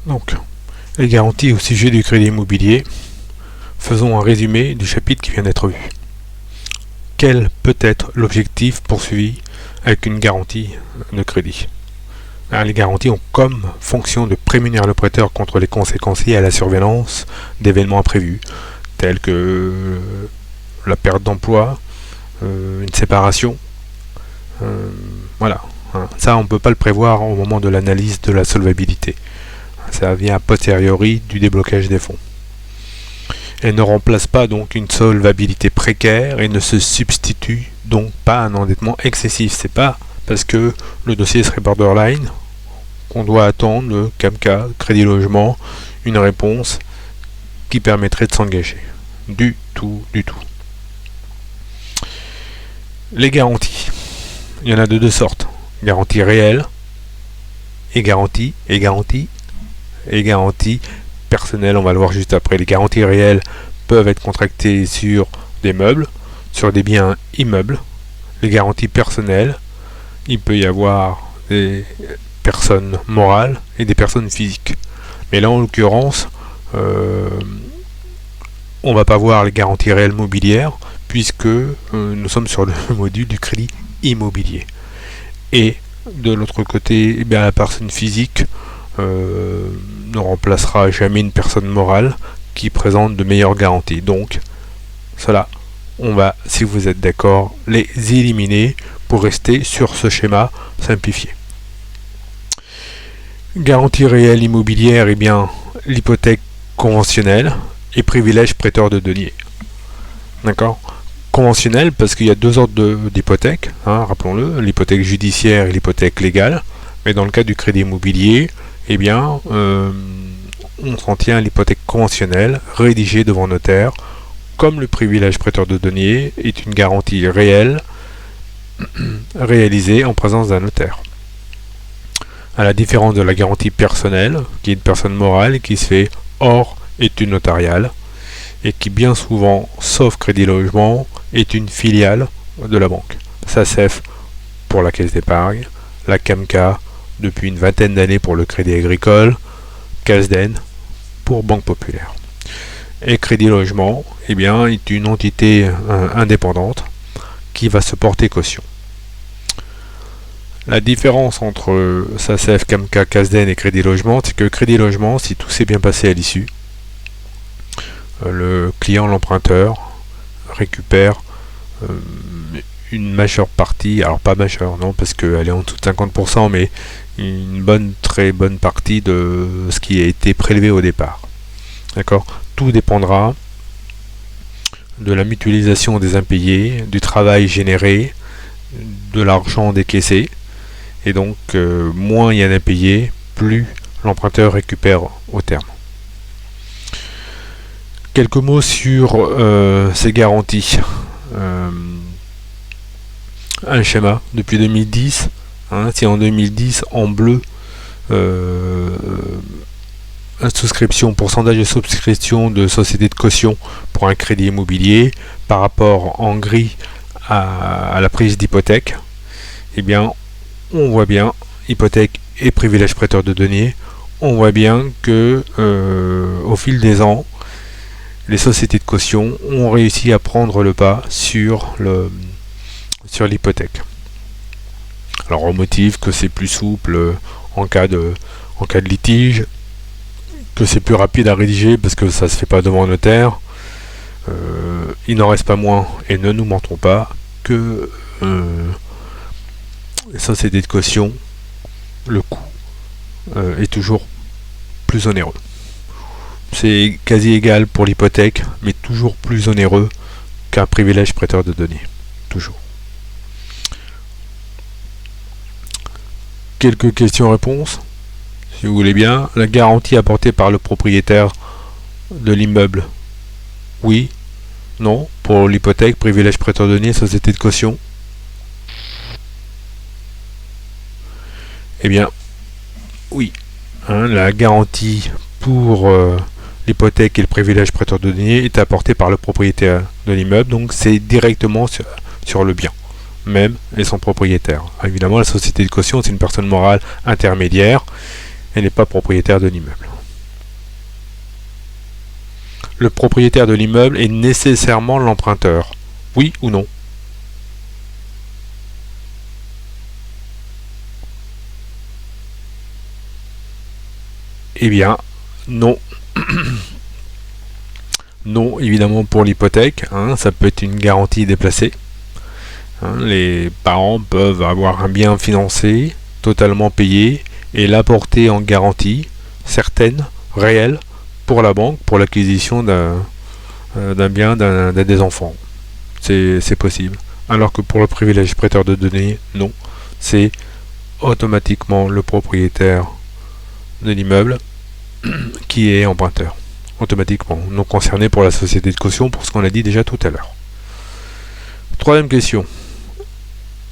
Donc, les garanties au sujet du crédit immobilier. Faisons un résumé du chapitre qui vient d'être vu. Quel peut être l'objectif poursuivi avec une garantie de crédit? Alors, les garanties ont comme fonction de prémunir le prêteur contre les conséquences liées à la survenance d'événements imprévus, tels que la perte d'emploi, une séparation. Voilà. Ça, on ne peut pas le prévoir au moment de l'analyse de la solvabilité. Ça vient a posteriori du déblocage des fonds. Elle ne remplace pas donc une solvabilité précaire et ne se substitue donc pas à un endettement excessif. C'est pas parce que le dossier serait borderline qu'on doit attendre le CAMCA, Crédit Logement, une réponse qui permettrait de s'engager. Du tout. Les garanties. Il y en a de deux sortes. Garantie réelle et garantie personnelle. On va le voir juste après. Les garanties réelles peuvent être contractées sur des meubles, sur des biens immeubles. Les garanties personnelles, il peut y avoir des personnes morales et des personnes physiques. Mais là, en l'occurrence, on va pas voir les garanties réelles mobilières puisque nous sommes sur le module du crédit immobilier. Et de l'autre côté, eh bien, la personne physique ne remplacera jamais une personne morale qui présente de meilleures garanties. Donc, cela, on va, si vous êtes d'accord, les éliminer pour rester sur ce schéma simplifié. Garantie réelle immobilière, eh bien, l'hypothèque conventionnelle et privilège prêteur de deniers. D'accord ? Conventionnelle parce qu'il y a deux ordres d'hypothèque, rappelons-le, l'hypothèque judiciaire et l'hypothèque légale. Mais dans le cas du crédit immobilier, eh bien, on s'en tient à l'hypothèque conventionnelle rédigée devant notaire, comme le privilège prêteur de deniers est une garantie réelle réalisée en présence d'un notaire. À la différence de la garantie personnelle, qui est une personne morale qui se fait hors étude notariale et qui bien souvent, sauf Crédit Logement, est une filiale de la banque. SACEF pour la caisse d'épargne, la CAMCA depuis une vingtaine d'années pour le crédit agricole, CASDEN pour Banque Populaire. Et Crédit Logement, eh bien, est une entité indépendante qui va se porter caution. La différence entre SACEF, CAMCA, CASDEN et Crédit Logement, c'est que Crédit Logement, si tout s'est bien passé à l'issue, le client, l'emprunteur, récupère une majeure partie, alors pas majeure, non, parce qu'elle est en dessous de 50%, mais une très bonne partie de ce qui a été prélevé au départ. D'accord ? Tout dépendra de la mutualisation des impayés, du travail généré, de l'argent décaissé, et donc moins il y a d'impayés, plus l'emprunteur récupère au terme. Quelques mots sur ces garanties. Un schéma depuis 2010. Si en 2010, en bleu, souscription, pourcentage de souscription de société de caution pour un crédit immobilier par rapport en gris à la prise d'hypothèque, eh bien, on voit bien, hypothèque et privilège prêteur de deniers, on voit bien que au fil des ans, les sociétés de caution ont réussi à prendre le pas sur l'hypothèque. Alors on motive que c'est plus souple en cas de litige, que c'est plus rapide à rédiger parce que ça se fait pas devant notaire. Il n'en reste pas moins, et ne nous mentons pas, que les sociétés de caution, le coût est toujours plus onéreux. C'est quasi égal pour l'hypothèque, mais toujours plus onéreux qu'un privilège prêteur de deniers. Toujours. Quelques questions-réponses, si vous voulez bien. La garantie apportée par le propriétaire de l'immeuble. Oui. Non. Pour l'hypothèque, privilège prêteur de deniers, société de caution. Eh bien, oui. La garantie pour l'hypothèque et le privilège prêteur de deniers est apporté par le propriétaire de l'immeuble, donc c'est directement sur le bien même et son propriétaire. Évidemment, la société de caution, c'est une personne morale intermédiaire, elle n'est pas propriétaire de l'immeuble. le propriétaire de l'immeuble est nécessairement l'emprunteur? Oui ou non? Eh bien, non. Non, évidemment pour l'hypothèque, hein, ça peut être une garantie déplacée. Hein, les parents peuvent avoir un bien financé, totalement payé, et l'apporter en garantie, certaine, réelle, pour la banque, pour l'acquisition d'un bien des enfants. C'est possible. Alors que pour le privilège prêteur de données, non. C'est automatiquement le propriétaire de l'immeuble qui est emprunteur. Automatiquement. Non concerné pour la société de caution, pour ce qu'on a dit déjà tout à l'heure. Troisième question.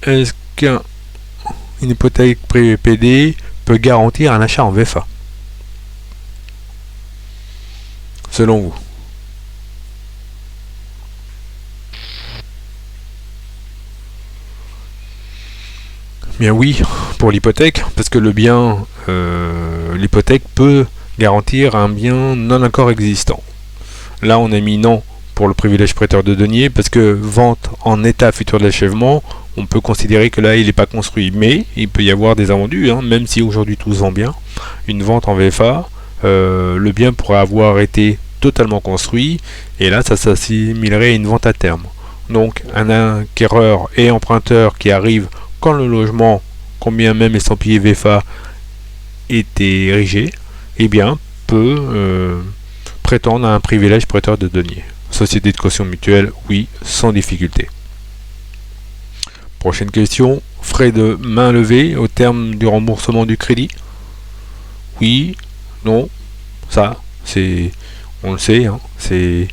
Est-ce qu'une hypothèque PPD peut garantir un achat en VFA? Selon vous? Bien oui, pour l'hypothèque, parce que le bien, l'hypothèque peut garantir un bien non encore existant. Là, on a mis non pour le privilège prêteur de deniers, parce que vente en état futur d'achèvement, on peut considérer que là, il n'est pas construit. Mais il peut y avoir des invendus, hein, même si aujourd'hui tout se vend bien. Une vente en VFA, le bien pourrait avoir été totalement construit, et là, ça s'assimilerait à une vente à terme. Donc, un acquéreur et emprunteur qui arrive quand le logement, combien même estampillé VFA, est érigé, eh bien, peut prétendre à un privilège prêteur de deniers. Société de caution mutuelle, oui, sans difficulté. Prochaine question. Frais de main levée au terme du remboursement du crédit? Oui, non, ça, c'est, on le sait, hein, c'est,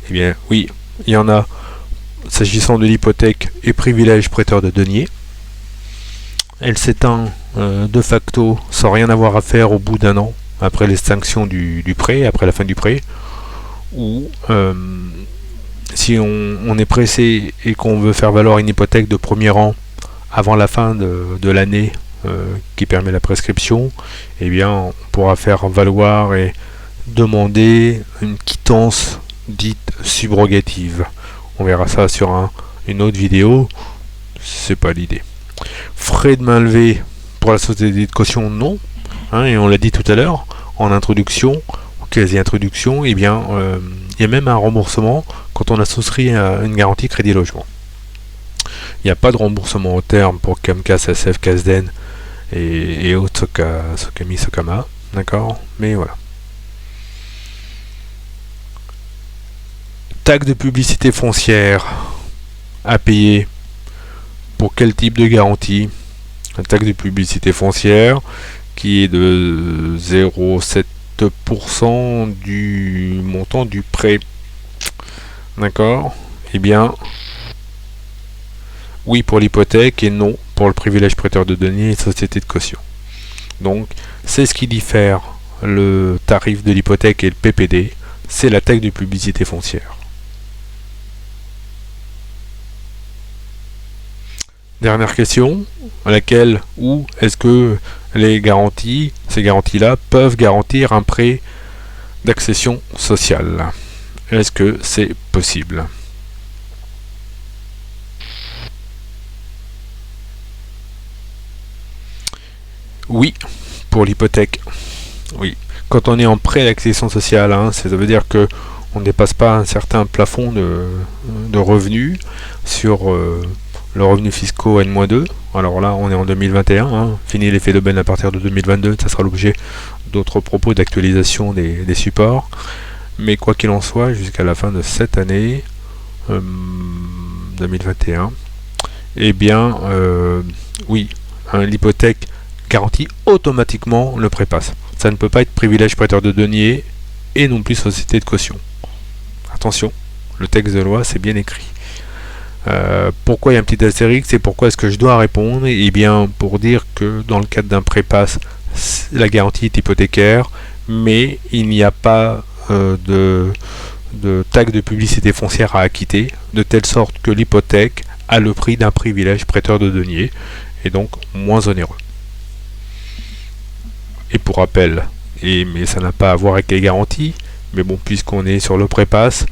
eh bien, oui, il y en a s'agissant de l'hypothèque et privilège prêteur de deniers. Elle s'éteint de facto sans rien avoir à faire au bout d'un an après l'extinction du prêt, après la fin du prêt, ou si on est pressé et qu'on veut faire valoir une hypothèque de premier rang avant la fin de l'année qui permet la prescription, eh bien on pourra faire valoir et demander une quittance dite subrogative. On verra ça sur une autre vidéo, c'est pas l'idée. Frais de main levée pour la société de caution, non. Hein, et on l'a dit tout à l'heure, en introduction, en quasi-introduction, eh bien, il y a même un remboursement quand on a souscrit à une garantie crédit logement. Il n'y a pas de remboursement au terme pour Camcas, SF, Casden et autres Sokami, Sokama, d'accord. Mais voilà. Taxe de publicité foncière à payer pour quel type de garantie? La taxe de publicité foncière qui est de 0,7% du montant du prêt. D'accord? Eh bien, oui pour l'hypothèque et non pour le privilège prêteur de deniers et société de caution. Donc, c'est ce qui diffère le tarif de l'hypothèque et le PPD, c'est la taxe de publicité foncière. Dernière question, à laquelle ou est-ce que ces garanties-là peuvent garantir un prêt d'accession sociale? Est-ce que c'est possible? Oui, pour l'hypothèque. Oui. Quand on est en prêt d'accession sociale, hein, ça veut dire que on ne dépasse pas un certain plafond de revenus sur le revenu fiscaux N-2. Alors là, on est en 2021, hein. Fini l'effet d'aubaine à partir de 2022, ça sera l'objet d'autres propos d'actualisation des supports. Mais quoi qu'il en soit, jusqu'à la fin de cette année 2021, eh bien, oui, hein, l'hypothèque garantit automatiquement le prépasse. Ça ne peut pas être privilège prêteur de deniers et non plus société de caution. Attention, le texte de loi, c'est bien écrit. Pourquoi il y a un petit astérix et pourquoi est-ce que je dois répondre? Eh bien, pour dire que dans le cadre d'un prépasse, la garantie est hypothécaire, mais il n'y a pas de taxe de publicité foncière à acquitter, de telle sorte que l'hypothèque a le prix d'un privilège prêteur de deniers, et donc moins onéreux. Et pour rappel, mais ça n'a pas à voir avec les garanties. Mais bon, puisqu'on est sur le prépass,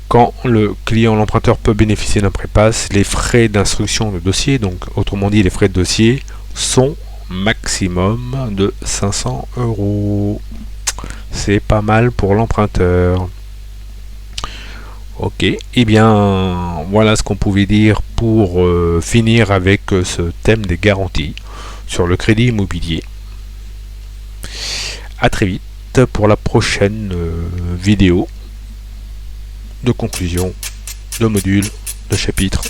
quand le client, l'emprunteur peut bénéficier d'un prépass, les frais d'instruction de dossier, donc autrement dit les frais de dossier, sont maximum de 500 €. C'est pas mal pour l'emprunteur. Ok, et bien voilà ce qu'on pouvait dire pour finir avec ce thème des garanties sur le crédit immobilier. A très vite pour la prochaine vidéo de conclusion, de module, de chapitre.